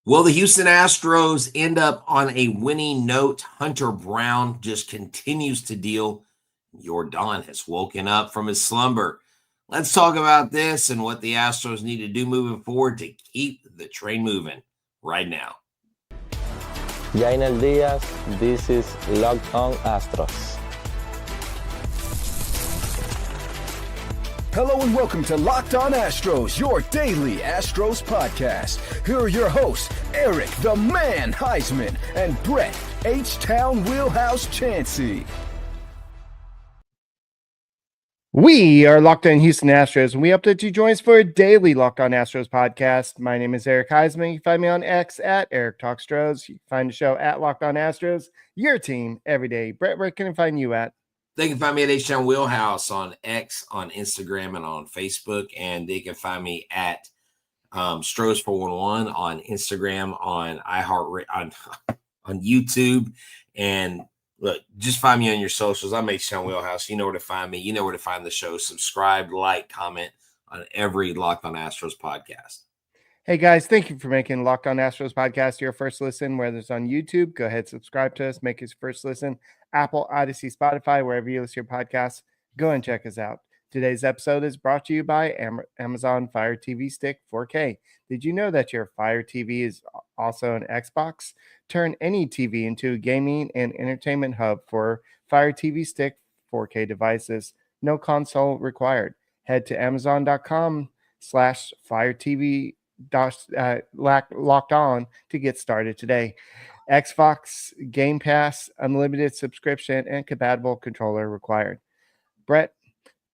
Will the Houston Astros end up on a winning note? Hunter Brown just continues to deal. Yordan has woken up from his slumber. Let's talk about this and what the Astros need to do moving forward to keep the train moving right now. Yainer Diaz, this is Locked On Astros. Hello and welcome to Locked On Astros, your daily Astros podcast. Here are your hosts, Eric the Man Huysman and Brett H-Town Wheelhouse Chancey. We are Locked On Houston Astros, and we hope that you join us for a daily Locked On Astros podcast. My name is Eric Huysman. You can find me on X at Eric Talks Stros. You can find the show at Locked On Astros, your team every day. Brett, where can I find you at? They can find me at H-Town Wheelhouse on X, on Instagram, and on Facebook. And they can find me at Stros411 on Instagram, on iHeartRadio, on YouTube. And look, just find me on your socials. I'm H-Town Wheelhouse. You know where to find me. You know where to find the show. Subscribe, like, comment on every Locked On Astros podcast. Hey guys, thank you for making Locked On Astros podcast your first listen, whether it's on YouTube. Go ahead, subscribe to us, make us first listen. Apple, Odyssey, Spotify, wherever you listen to your podcasts, go and check us out. Today's episode is brought to you by Amazon Fire TV Stick 4K. Did you know that your Fire TV is also an Xbox? Turn any TV into a gaming and entertainment hub for Fire TV Stick 4K devices. No console required. Head to Amazon.com/Fire TV locked on to get started today. Xbox Game Pass, unlimited subscription, and compatible controller required. Brett,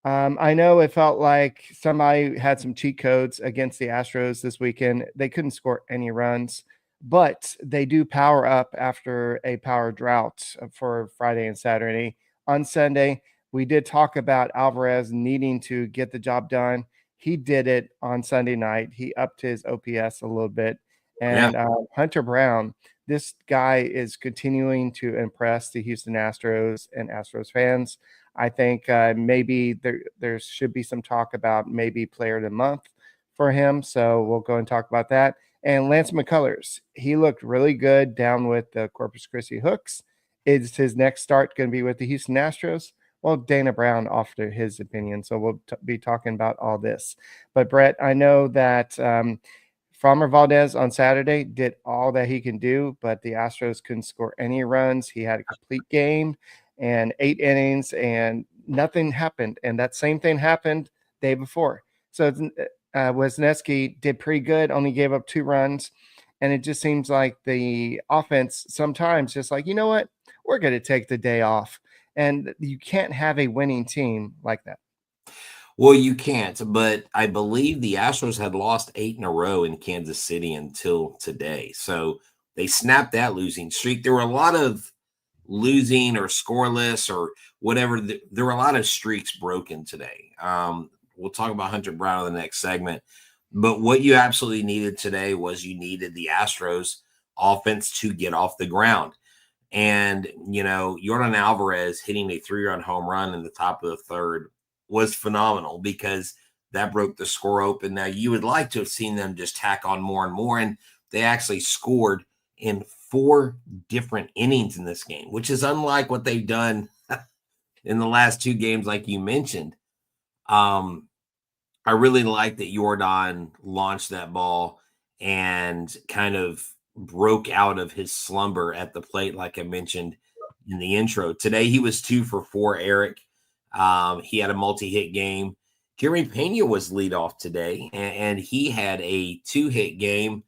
I know it felt like somebody had some cheat codes against the Astros this weekend. They couldn't score any runs, but they do power up after a power drought for Friday and Saturday. On Sunday, we did talk about Alvarez needing to get the job done. He did it on Sunday night. He upped his OPS a little bit. And Hunter Brown, this guy is continuing to impress the Houston Astros and Astros fans. I think maybe there should be some talk about maybe player of the month for him. So we'll go and talk about that. And Lance McCullers, he looked really good down with the Corpus Christi Hooks. Is his next start going to be with the Houston Astros? Well, Dana Brown offered his opinion, so we'll be talking about all this. But, Brett, I know that Framber Valdez on Saturday did all that he can do, but the Astros couldn't score any runs. He had a complete game and 8 innings, and nothing happened. And that same thing happened the day before. So Wisniewski did pretty good, only gave up 2 runs. And it just seems like the offense sometimes just like, you know what, we're going to take the day off. And you can't have a winning team like that. Well, you can't, but I believe the Astros had lost 8 in a row in Kansas City until today. So they snapped that losing streak. There were a lot of losing or scoreless or whatever. There were a lot of streaks broken today. We'll talk about Hunter Brown in the next segment. But what you absolutely needed today was you needed the Astros offense to get off the ground. And, you know, Yordan Alvarez hitting a 3-run home run in the top of the third was phenomenal because that broke the score open. Now, you would like to have seen them just tack on more and more, and they actually scored in 4 different innings in this game, which is unlike what they've done in the last 2 games, like you mentioned. I really like that Yordan launched that ball and kind of broke out of his slumber at the plate, like I mentioned in the intro. Today, he was 2 for 4, Eric. He had a multi-hit game. Jeremy Pena was leadoff today, and he had a 2-hit game.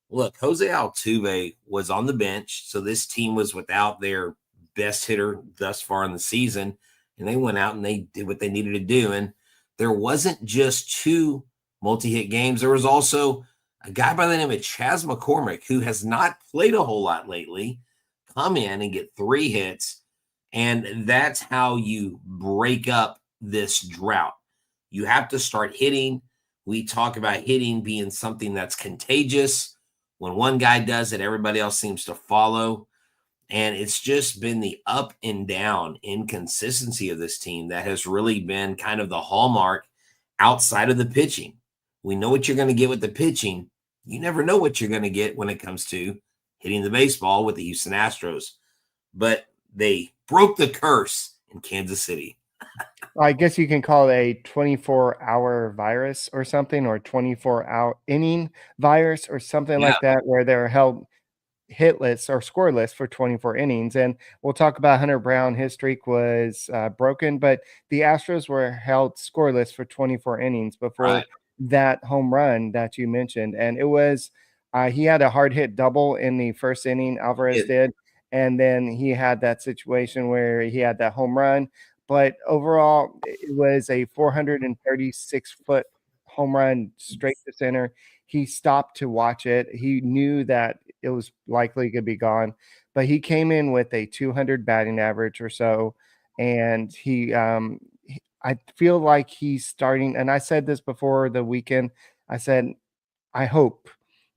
Look, Jose Altuve was on the bench, so this team was without their best hitter thus far in the season, and they went out and they did what they needed to do. And there wasn't just 2 multi-hit games. There was also a guy by the name of Chas McCormick, who has not played a whole lot lately, come in and get 3 hits. And that's how you break up this drought. You have to start hitting. We talk about hitting being something that's contagious. When one guy does it, everybody else seems to follow. And it's just been the up and down inconsistency of this team that has really been kind of the hallmark outside of the pitching. We know what you're going to get with the pitching, you never know what you're going to get when it comes to hitting the baseball with the Houston Astros. But they broke the curse in Kansas City. I guess you can call it a 24-hour virus or something, or 24-hour inning virus or something like that, where they're held hitless or scoreless for 24 innings. And we'll talk about Hunter Brown. His streak was broken, but the Astros were held scoreless for 24 innings before that home run that you mentioned. And it was he had a hard hit double in the first inning, Alvarez did. And then he had that situation where he had that home run. But overall, it was a 436-foot home run straight to center. He stopped to watch it. He knew that it was likely going to be gone, but he came in with a 200 batting average or so. And I feel like he's starting. And I said this before the weekend. I said, I hope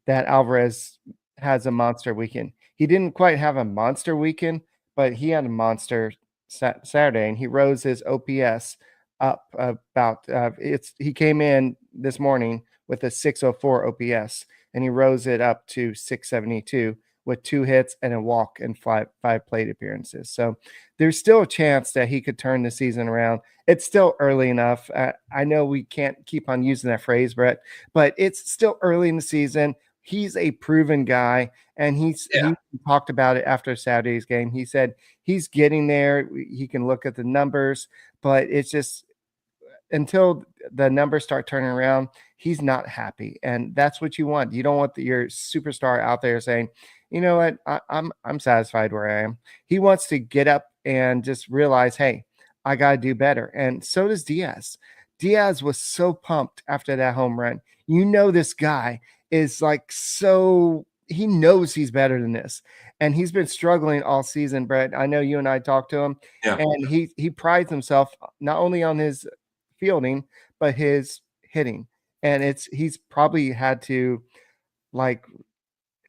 that Alvarez has a monster weekend. He didn't quite have a monster weekend, but he had a monster Saturday, and he rose his OPS up about he came in this morning with a 604 OPS, and he rose it up to 672 with 2 hits and a walk and five plate appearances. So there's still a chance that he could turn the season around. It's still early enough. I know we can't keep on using that phrase, Brett, but it's still early in the season. He's a proven guy, and he talked about it after Saturday's game. He said he's getting there. He can look at the numbers, but it's just until the numbers start turning around, he's not happy. And that's what you want. You don't want your superstar out there saying, you know what, I'm satisfied where I am. He wants to get up and just realize, hey, I got to do better. And so does Diaz. Diaz was so pumped after that home run. You know, this guy is like, so he knows he's better than this. And he's been struggling all season, Brett. I know you and I talked to him, and he prides himself not only on his fielding, but his hitting. And he's probably had to like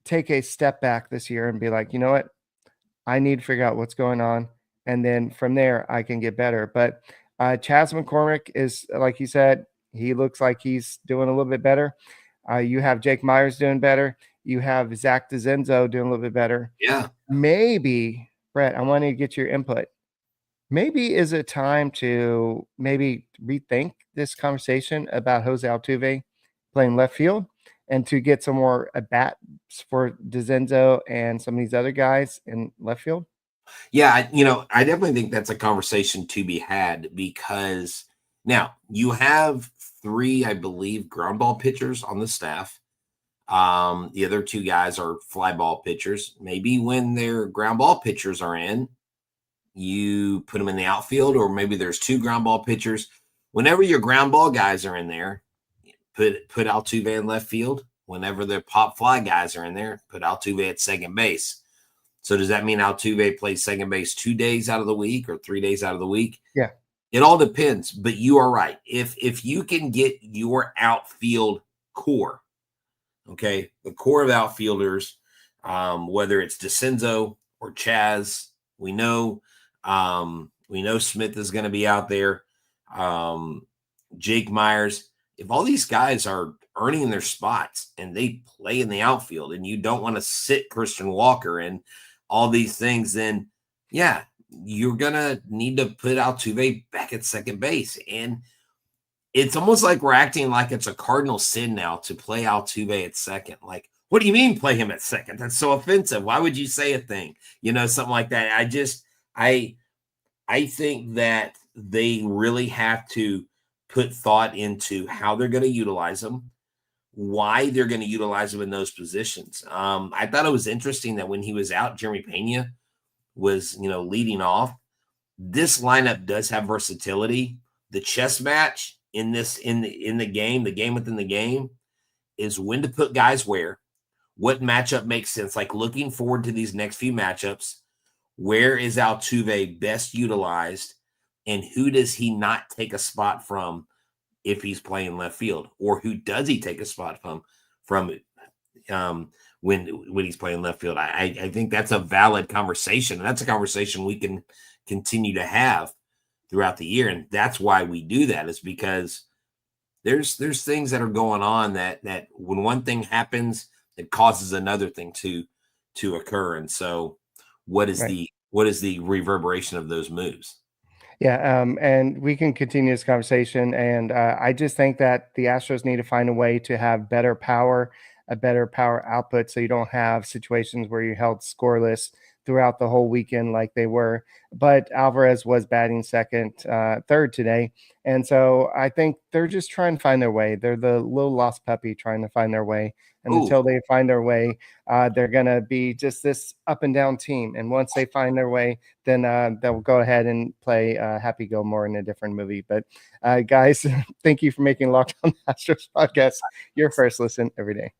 take a step back this year and be like, you know what, I need to figure out what's going on. And then from there, I can get better. But Chas McCormick is, like you said, he looks like he's doing a little bit better. You have Jake Myers doing better. You have Zach DeZenzo doing a little bit better. Yeah. Maybe, Brett, I want to get your input. Maybe is it time to maybe rethink this conversation about Jose Altuve playing left field and to get some more at-bats for DeZenzo and some of these other guys in left field? Yeah, I definitely think that's a conversation to be had, because now you have 3, I believe, ground ball pitchers on the staff. The other 2 guys are fly ball pitchers. Maybe when their ground ball pitchers are in, you put them in the outfield, or maybe there's 2 ground ball pitchers. Whenever your ground ball guys are in there, put Altuve in left field. Whenever the pop fly guys are in there, put Altuve at second base. So does that mean Altuve plays second base 2 days out of the week or 3 days out of the week? Yeah. It all depends, but you are right. If you can get your outfield core, okay, the core of outfielders, whether it's DeCenzo or Chas, we know Smith is going to be out there. Jake Myers. If all these guys are earning their spots and they play in the outfield, and you don't want to sit Christian Walker and all these things, then yeah, you're going to need to put Altuve back at second base. And it's almost like we're acting like it's a cardinal sin now to play Altuve at second. Like, what do you mean play him at second? That's so offensive. Why would you say a thing? Something like that. I think that they really have to put thought into how they're going to utilize them, why they're going to utilize them in those positions. I thought it was interesting that when he was out, Jeremy Pena was, leading off. This lineup does have versatility. The chess match in the game within the game, is when to put guys where, what matchup makes sense. Like, looking forward to these next few matchups, where is Altuve best utilized, and who does he not take a spot from if he's playing left field, or who does he take a spot from when he's playing left field? I think that's a valid conversation, and that's a conversation we can continue to have throughout the year. And that's why we do that, is because there's things that are going on that when one thing happens, it causes another thing to occur. And so what is the reverberation of those moves? Yeah, and we can continue this conversation. And I just think that the Astros need to find a way to have a better power output, so you don't have situations where you held scoreless throughout the whole weekend like they were. But Alvarez was batting third today. And so I think they're just trying to find their way. They're the little lost puppy trying to find their way. And until they find their way, they're going to be just this up and down team. And once they find their way, then they'll go ahead and play Happy Gilmore in a different movie. But guys, thank you for making Locked On Astros podcast your first listen every day.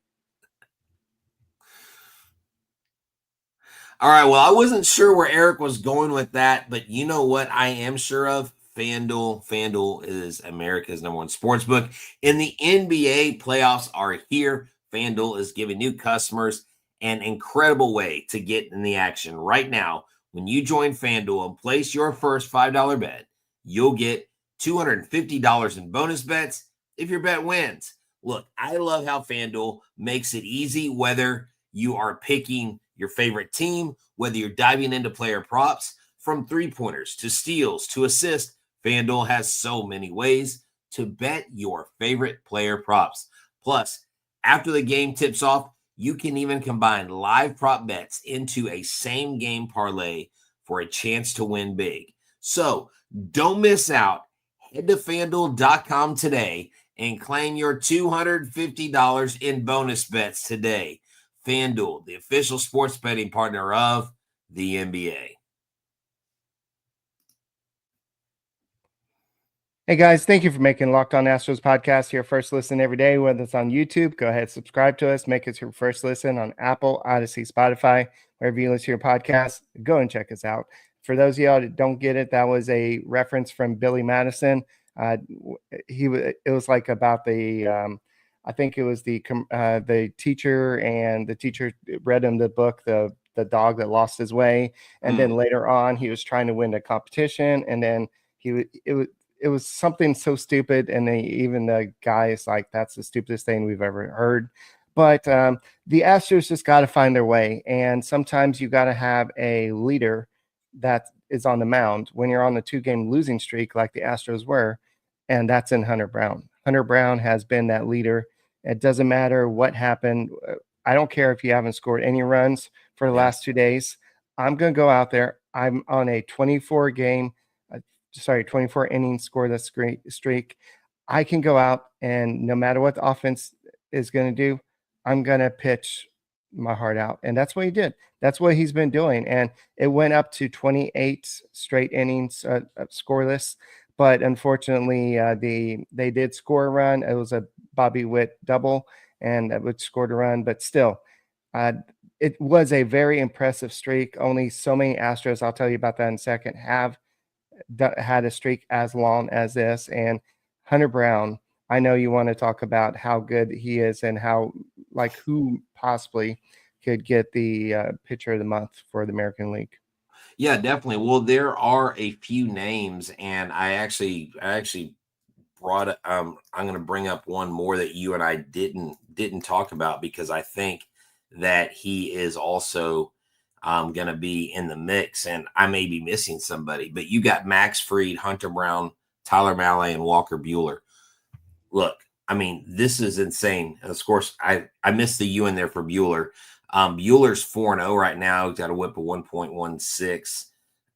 All right. Well, I wasn't sure where Eric was going with that, but you know what I am sure of? FanDuel. FanDuel is America's #1 sports book. And the NBA playoffs are here. FanDuel is giving new customers an incredible way to get in the action right now. When you join FanDuel and place your first $5 bet, you'll get $250 in bonus bets if your bet wins. Look, I love how FanDuel makes it easy, whether you are picking your favorite team, whether you're diving into player props, from three-pointers to steals to assists. FanDuel has so many ways to bet your favorite player props. Plus, after the game tips off, you can even combine live prop bets into a same-game parlay for a chance to win big. So don't miss out. Head to FanDuel.com today and claim your $250 in bonus bets today. FanDuel, the official sports betting partner of the NBA. Hey guys, thank you for making Locked On Astros podcast your first listen every day. Whether it's on YouTube, go ahead, subscribe to us, make it your first listen on Apple, Odyssey, Spotify, wherever you listen to your podcast. Go and check us out. For those of y'all that don't get it, that was a reference from Billy Madison. It was like about the I think it was the teacher, and the teacher read him the book, the dog that lost his way, and then later on he was trying to win a competition, and then it was something so stupid, and even the guy is like, that's the stupidest thing we've ever heard. But the Astros just got to find their way, and sometimes you got to have a leader that is on the mound when you're on the 2-game losing streak like the Astros were, and that's in Hunter Brown. Hunter Brown has been that leader. It doesn't matter what happened. I don't care if you haven't scored any runs for the last 2 days. I'm going to go out there. I'm on a 24 inning scoreless streak. I can go out, and no matter what the offense is going to do, I'm going to pitch my heart out. And that's what he did. That's what he's been doing. And it went up to 28 straight innings scoreless. But unfortunately, they did score a run. It was a Bobby Witt double, and which scored a run. But still, it was a very impressive streak. Only so many Astros, I'll tell you about that in a second, have had a streak as long as this. And Hunter Brown, I know you want to talk about how good he is and how, like, who possibly could get the pitcher of the month for the American League. Yeah, definitely. Well, there are a few names, and I actually brought I'm going to bring up one more that you and I didn't talk about, because I think that he is also going to be in the mix, and I may be missing somebody, but you got Max Fried, Hunter Brown, Tyler Mahle, and Walker Buehler. Look, I mean, this is insane. And of course, I missed the U in there for Buehler. Bueller's 4-0 right now. He's got a whip of 1.16,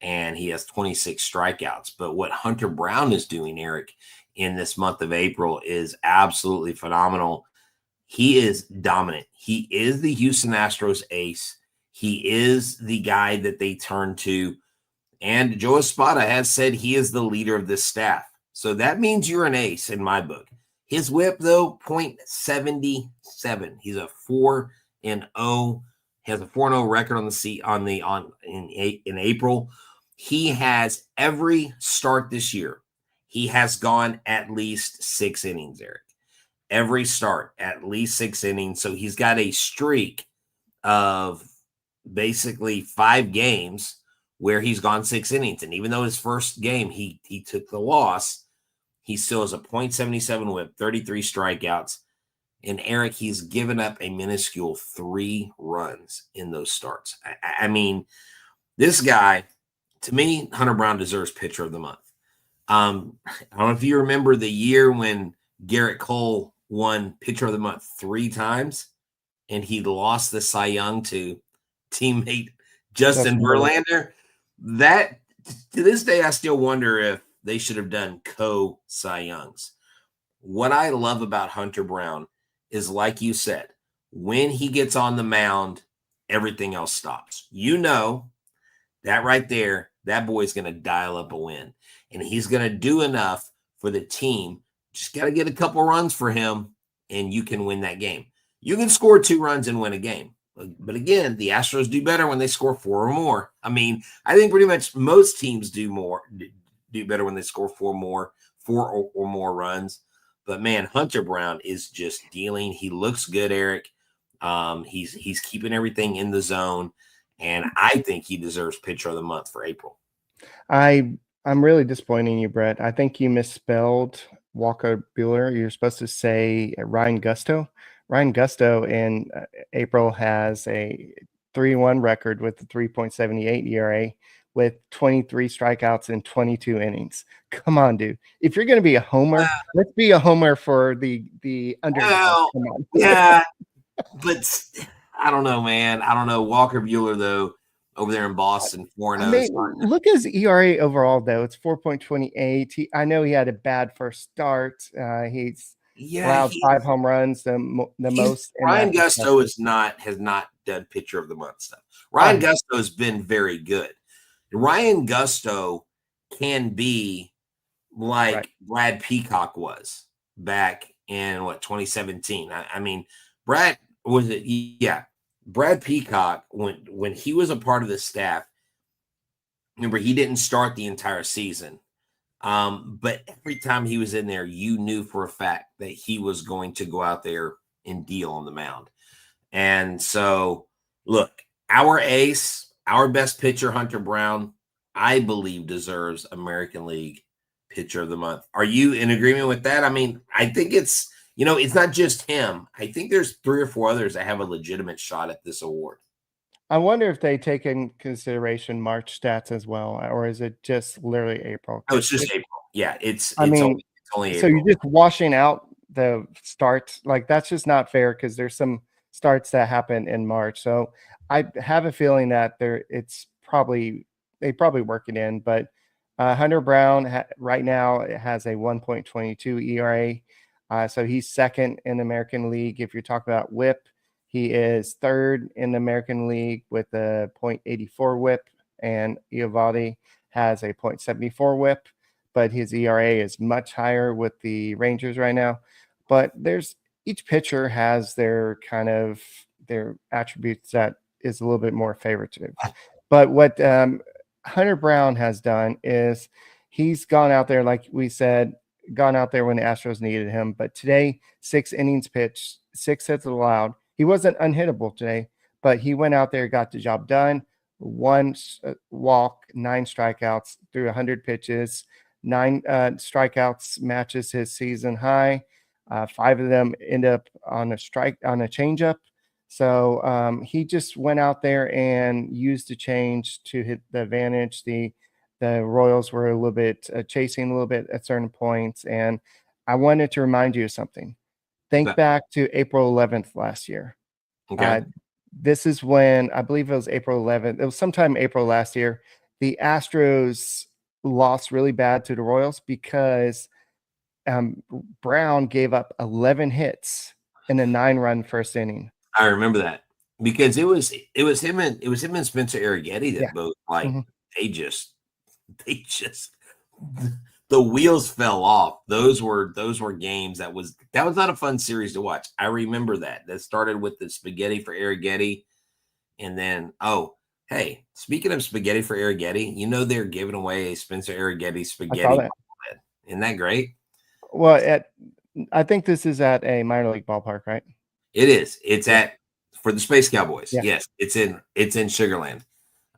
and he has 26 strikeouts. But what Hunter Brown is doing, Eric, in this month of April is absolutely phenomenal. He is dominant. He is the Houston Astros ace. He is the guy that they turn to. And Joe Espada has said he is the leader of this staff. So that means you're an ace in my book. His whip, though, .77. He's a 4-0. He has a 4-0 record on the seat in April. He has every start this year. He has gone at least 6 innings, Eric. Every start, at least 6 innings. So he's got a streak of basically 5 games where he's gone 6 innings. And even though his first game he took the loss, He still has a .77 whip, 33 strikeouts. And Eric, he's given up a minuscule 3 runs in those starts. I mean, this guy, to me, Hunter Brown deserves pitcher of the month. I don't know if you remember the year when Garrett Cole won pitcher of the month 3 times, and he lost the Cy Young to teammate Justin Verlander. That, to this day, I still wonder if they should have done co-Cy Youngs. What I love about Hunter Brown is, like you said, when he gets on the mound, everything else stops. You know that right there, that boy's going to dial up a win. And he's going to do enough for the team. Just got to get a couple runs for him, and you can win that game. You can score 2 runs and win a game. But again, the Astros do better when they score 4 or more. I mean, I think pretty much most teams do better when they score 4 or more runs. But man, Hunter Brown is just dealing. He looks good, Eric. He's keeping everything in the zone, and I think he deserves pitcher of the month for April. I'm really disappointing you, Brett. I think you misspelled Walker Buehler. You're supposed to say Ryan Gusto. Ryan Gusto in April has a 3-1 record with a 3.78 ERA with 23 strikeouts in 22 innings. Come on, dude. If you're going to be a homer, let's be a homer for the underdog. Well, come on. Yeah, but I don't know, man. I don't know. Walker Buehler, though, over there in Boston, 4-0. I mean, look at his ERA overall, though. It's 4.28. I know he had a bad first start. He's allowed 5 home runs, the most. Ryan Gusto has not done pitcher of the month stuff. Ryan Gusto has been very good. Ryan Gusto can be like Brad Peacock was back in 2017. I mean, Brad Peacock, when he was a part of the staff, remember, he didn't start the entire season. But every time he was in there, you knew for a fact that he was going to go out there and deal on the mound. And so, look, our ace, our best pitcher, Hunter Brown, I believe deserves American League Pitcher of the Month. Are you in agreement with that? I mean, I think it's not just him. I think there's 3 or 4 others that have a legitimate shot at this award. I wonder if they take in consideration March stats as well, or is it just literally April? Oh, it's just April. Yeah, it's only April. So you're just washing out the starts. Like, that's just not fair because there's some starts that happen in March. So I have a feeling that they probably work it in. But Hunter Brown right now has a 1.22 ERA. So he's second in the American League. If you're talking about whip, he is third in the American League with a .84 whip, and Eovaldi has a .74 whip, but his ERA is much higher with the Rangers right now. But each pitcher has their attributes that is a little bit more favoritive. But what Hunter Brown has done is he's gone out there, like we said, gone out there when the Astros needed him. But today, 6 innings pitched, 6 hits allowed. He wasn't unhittable today, but he went out there, got the job done. 1 walk, 9 strikeouts through 100 pitches. 9 strikeouts matches his season high. 5 of them end up on a changeup. So he just went out there and used the change to hit the advantage. The Royals were a little bit chasing a little bit at certain points, and I wanted to remind you of something. Think back to April 11th last year. Okay. This is when, I believe it was April 11th. It was sometime April last year. The Astros lost really bad to the Royals because Brown gave up 11 hits in a 9-run first inning. I remember that because it was him and Spencer Arrighetti that both they just the wheels fell off. Those were games that was not a fun series to watch. I remember that started with the spaghetti for Arrighetti, and then hey, speaking of spaghetti for Arrighetti, they're giving away a Spencer Arrighetti spaghetti. Isn't that great? Well, I think this is at a minor league ballpark, right? It is. It's for the Space Cowboys. Yeah. Yes, it's in Sugarland.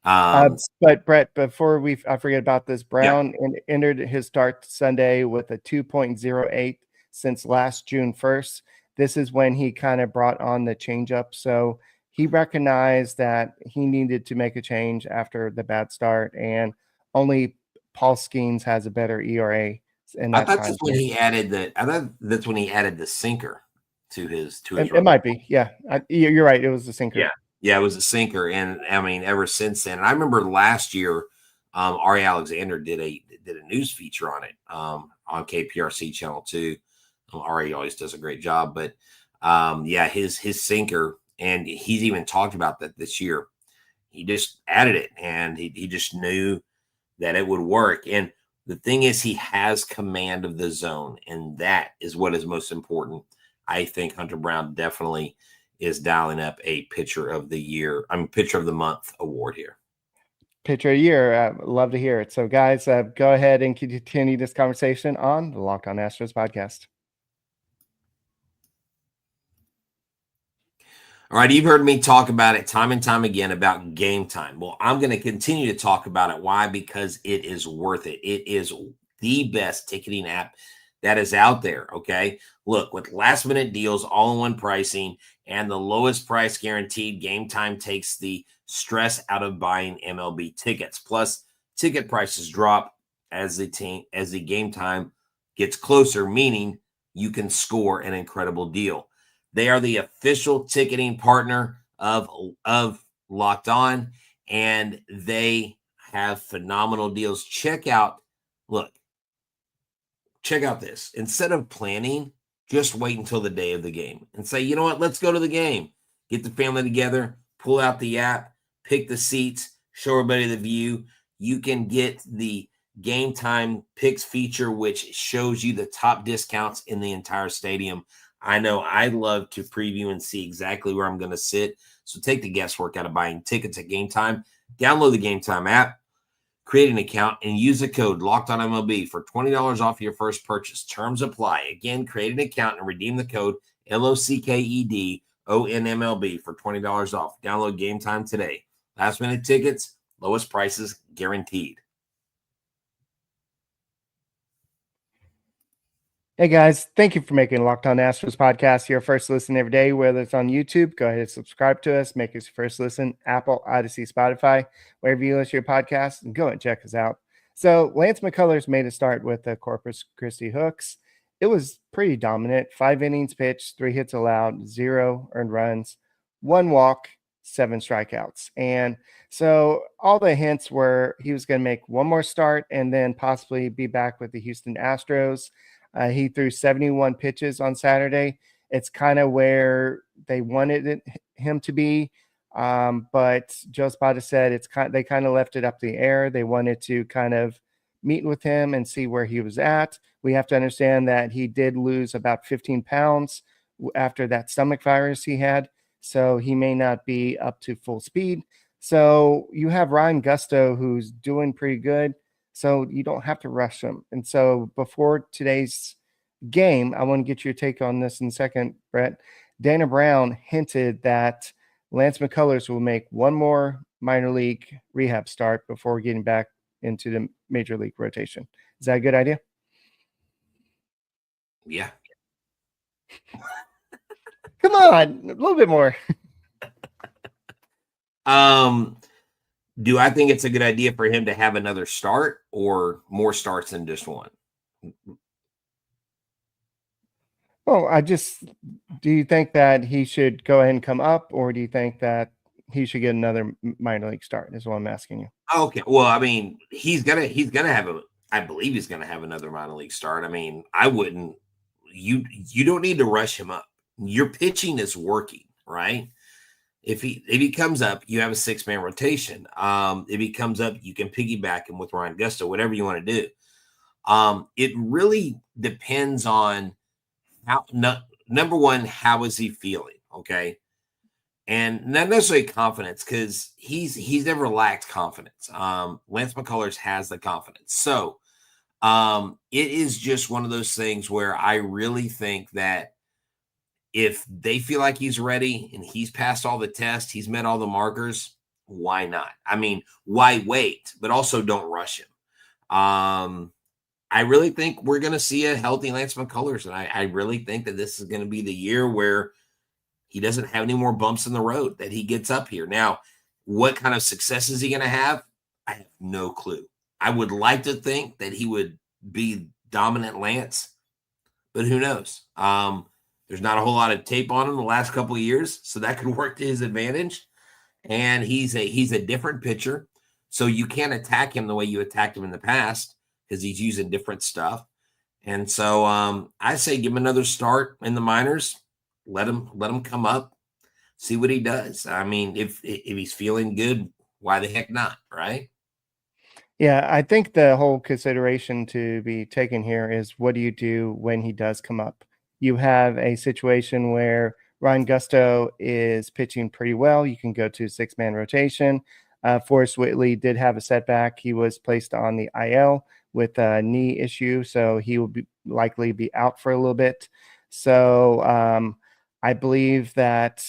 But Brett, before I forget about this, Brown entered his start Sunday with a 2.08 since last June 1st. This is when he kind of brought on the changeup. So he recognized that he needed to make a change after the bad start, and only Paul Skeens has a better ERA in that I thought time. that's when he added I thought that's when he added the sinker to his It might be. Yeah. You're right. It was the sinker. Yeah, it was a sinker. And I mean, ever since then, and I remember last year, Ari Alexander did a news feature on it on KPRC Channel 2. Ari always does a great job, but his sinker, and he's even talked about that this year. He just added it, and he just knew that it would work. And the thing is, he has command of the zone, and that is what is most important. I think Hunter Brown definitely is dialing up a pitcher of the month award here. Pitcher of the year. Love to hear it. So guys, go ahead and continue this conversation on the Locked On Astros podcast. All right, you've heard me talk about it time and time again about GameTime. Well, I'm going to continue to talk about it. Why? Because it is worth it. It is the best ticketing app that is out there, okay? Look, with last-minute deals, all-in-one pricing, and the lowest price guaranteed, GameTime takes the stress out of buying MLB tickets. Plus, ticket prices drop as the game time gets closer, meaning you can score an incredible deal. They are the official ticketing partner of Locked On, and they have phenomenal deals. Check out this. Instead of planning, just wait until the day of the game and say, you know what, let's go to the game. Get the family together, pull out the app, pick the seats, show everybody the view. You can get the Game Time Picks feature, which shows you the top discounts in the entire stadium. I know I love to preview and see exactly where I'm going to sit. So take the guesswork out of buying tickets at Game Time. Download the Game Time app, create an account, and use the code LOCKEDONMLB for $20 off your first purchase. Terms apply. Again, create an account and redeem the code LOCKEDONMLB for $20 off. Download Game Time today. Last minute tickets, lowest prices guaranteed. Hey guys, thank you for making Locked On Astros podcast your first listen every day. Whether it's on YouTube, go ahead and subscribe to us. Make us your first listen. Apple, Odyssey, Spotify, wherever you listen to your podcast, and go and check us out. So Lance McCullers made a start with the Corpus Christi Hooks. It was pretty dominant. 5 innings pitched, 3 hits allowed, 0 earned runs, 1 walk, 7 strikeouts. And so all the hints were he was going to make one more start and then possibly be back with the Houston Astros. He threw 71 pitches on Saturday. It's kind of where they wanted him to be. But Joe Spada said they kind of left it up the air. They wanted to kind of meet with him and see where he was at. We have to understand that he did lose about 15 pounds after that stomach virus he had. So he may not be up to full speed. So you have Ryan Gusto, who's doing pretty good. So you don't have to rush him. And so before today's game, I want to get your take on this in a second, Brett. Dana Brown hinted that Lance McCullers will make one more minor league rehab start before getting back into the major league rotation. Is that a good idea? Yeah. Come on, a little bit more. Do I think it's a good idea for him to have another start or more starts than just one? Well, do you think that he should go ahead and come up, or do you think that he should get another minor league start? Is what I'm asking you. Okay. Well, I mean, I believe he's gonna have another minor league start. I mean, I wouldn't. You don't need to rush him up. Your pitching is working, right? If he comes up, you have a 6-man rotation. If he comes up, you can piggyback him with Ryan Gusto, whatever you want to do. It really depends on number one, how is he feeling? Okay. And not necessarily confidence, because he's never lacked confidence. Lance McCullers has the confidence. So it is just one of those things where I really think that if they feel like he's ready and he's passed all the tests, he's met all the markers, why not? I mean, why wait? But also don't rush him. I really think we're going to see a healthy Lance McCullers, and I really think that this is going to be the year where he doesn't have any more bumps in the road, that he gets up here. Now, what kind of success is he going to have? I have no clue. I would like to think that he would be dominant Lance, but who knows? There's not a whole lot of tape on him the last couple of years, so that could work to his advantage. And he's a different pitcher, so you can't attack him the way you attacked him in the past because he's using different stuff. And so I say give him another start in the minors. Let him come up, see what he does. I mean, if he's feeling good, why the heck not, right? Yeah, I think the whole consideration to be taken here is what do you do when he does come up? You have a situation where Ryan Gusto is pitching pretty well. You can go to 6-man rotation. Forrest Whitley did have a setback. He was placed on the IL with a knee issue, so he will likely be out for a little bit. So I believe that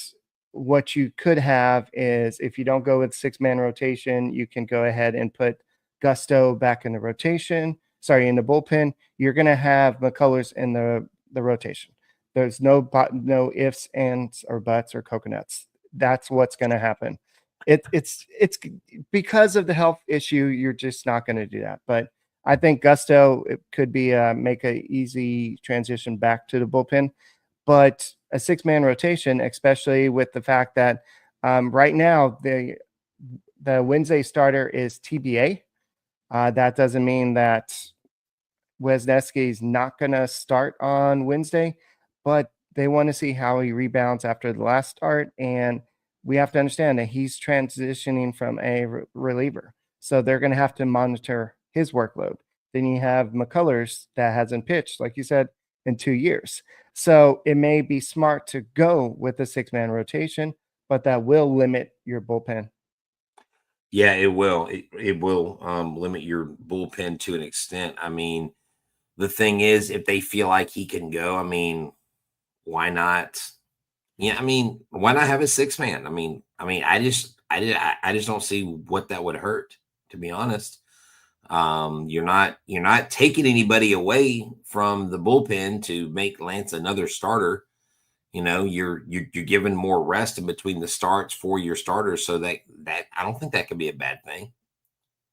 what you could have is if you don't go with 6-man rotation, you can go ahead and put Gusto back in the rotation. Sorry, in the bullpen. You're going to have McCullers in the rotation. There's no ifs, ands, or buts, or coconuts. That's what's going to happen. It's because of the health issue. You're just not going to do that. But I think Gusto it could be make a easy transition back to the bullpen. But a 6-man rotation, especially with the fact that right now the Wednesday starter is TBA. That doesn't mean that Wisniewski is not going to start on Wednesday, but they want to see how he rebounds after the last start. And we have to understand that he's transitioning from a reliever. So they're going to have to monitor his workload. Then you have McCullers that hasn't pitched, like you said, in 2 years. So it may be smart to go with a 6-man rotation, but that will limit your bullpen. Yeah, it will. It will limit your bullpen to an extent. I mean, the thing is, if they feel like he can go, I mean, why not? Yeah, I mean, why not have a 6-man? I mean, I just don't see what that would hurt, to be honest. You're not taking anybody away from the bullpen to make Lance another starter. You know, you're giving more rest in between the starts for your starters, so that I don't think that could be a bad thing.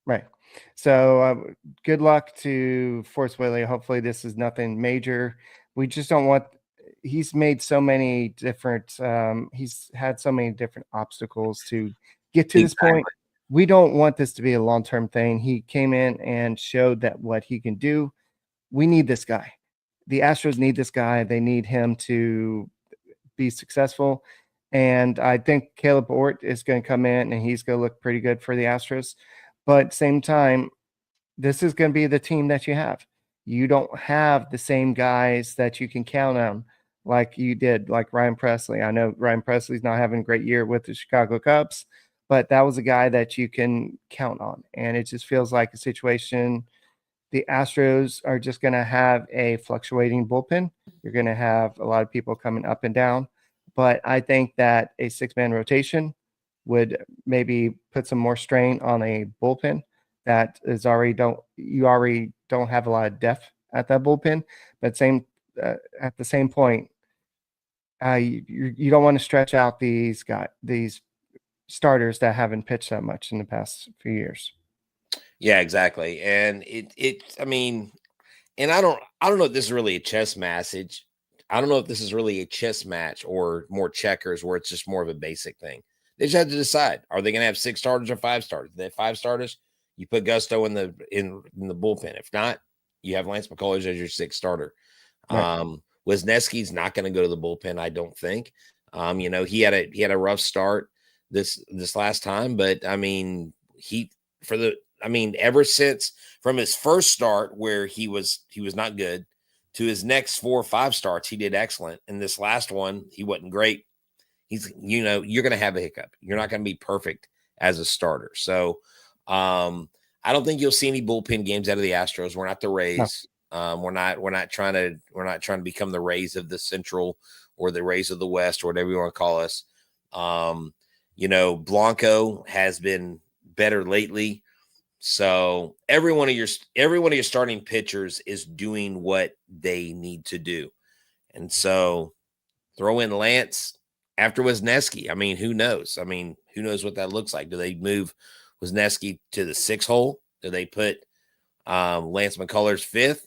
Right. So good luck to Forrest Whitley. Hopefully this is nothing major. We just don't want. He's made so many different. He's had so many different obstacles to get to this point. We don't want this to be a long-term thing. He came in and showed that what he can do. We need this guy. The Astros need this guy. They need him to be successful. And I think Caleb Ort is going to come in and he's going to look pretty good for the Astros. But at the same time, this is going to be the team that you have. You don't have the same guys that you can count on like you did, like Ryan Presley. I know Ryan Presley's not having a great year with the Chicago Cubs, but that was a guy that you can count on. And it just feels like a situation. The Astros are just going to have a fluctuating bullpen. You're going to have a lot of people coming up and down. But I think that a 6-man rotation would maybe put some more strain on a bullpen that is already don't have a lot of depth at that bullpen. But at the same point, you don't want to stretch out these starters that haven't pitched that much in the past few years. Yeah, exactly. And I mean, and I don't know if this is really a chess message. I don't know if this is really a chess match or more checkers where it's just more of a basic thing. They just have to decide, are they going to have 6 starters or 5 starters? If they have 5 starters, you put Gusto in the bullpen. If not, you have Lance McCullers as your 6th starter. Right. Wisniewski's not going to go to the bullpen, I don't think. You know, he had a rough start this last time, but I mean, ever since from his first start where he was not good to his next 4 or 5 starts, he did excellent. And this last one, he wasn't great. You're going to have a hiccup. You're not going to be perfect as a starter. So I don't think you'll see any bullpen games out of the Astros. We're not the Rays. No. We're not trying to become the Rays of the Central or the Rays of the West or whatever you want to call us. Blanco has been better lately. So every one of your starting pitchers is doing what they need to do. And so throw in Lance after Wisniewski. I mean, who knows? Who knows what that looks like? Do they move Wisniewski to the 6 hole? Do they put Lance McCullers 5th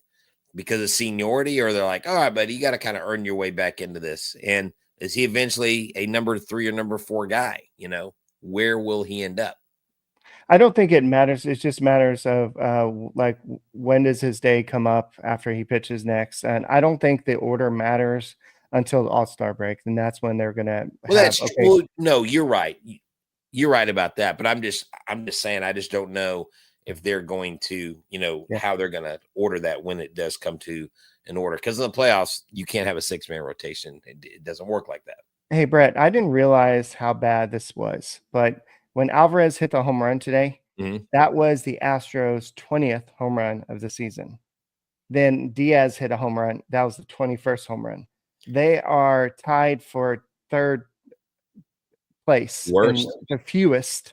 because of seniority? Or they're like, all right, buddy, you got to kind of earn your way back into this. And is he eventually a number 3 or number 4 guy? Where will he end up? I don't think it matters. It just matters of like when does his day come up after he pitches next. And I don't think the order matters until the All-Star break. And that's when they're going to no, you're right. You're right about that. But I'm just saying, I just don't know if they're going to, how they're going to order that when it does come to an order. Because in the playoffs, you can't have a 6-man rotation. It doesn't work like that. Hey, Brett, I didn't realize how bad this was, but when Alvarez hit the home run today, that was the Astros' 20th home run of the season. Then Diaz hit a home run. That was the 21st home run. They are tied for 3rd place. Worst. The fewest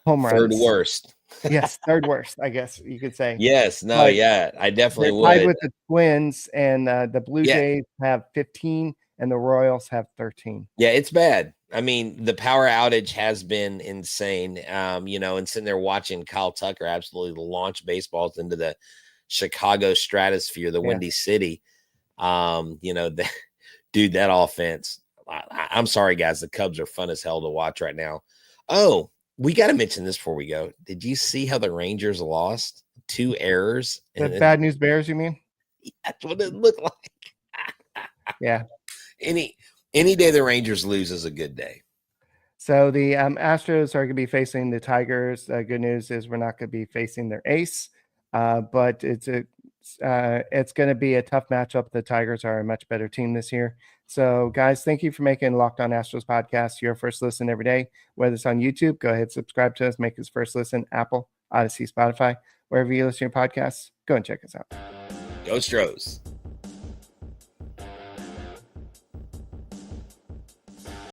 home runs. 3rd worst. Yes, 3rd worst, I guess you could say. Yes, no, but yeah, I definitely would. Tied with the Twins, and the Blue Jays have 15, and the Royals have 13. Yeah, it's bad. The power outage has been insane, and sitting there watching Kyle Tucker absolutely launch baseballs into the Chicago stratosphere, the Windy City. Dude, that offense, I'm sorry, guys. The Cubs are fun as hell to watch right now. Oh, we got to mention this before we go. Did you see how the Rangers lost? 2 errors. The Bad News Bears, you mean? That's what it looked like. Yeah. Any day the Rangers lose is a good day. So the Astros are going to be facing the Tigers. Good news is we're not going to be facing their ace, but it's going to be a tough matchup. The Tigers are a much better team this year. So, guys, thank you for making Locked On Astros podcast your first listen every day. Whether it's on YouTube, go ahead, subscribe to us, make us first listen, Apple, Odyssey, Spotify, wherever you listen to your podcasts, go and check us out. Go Astros.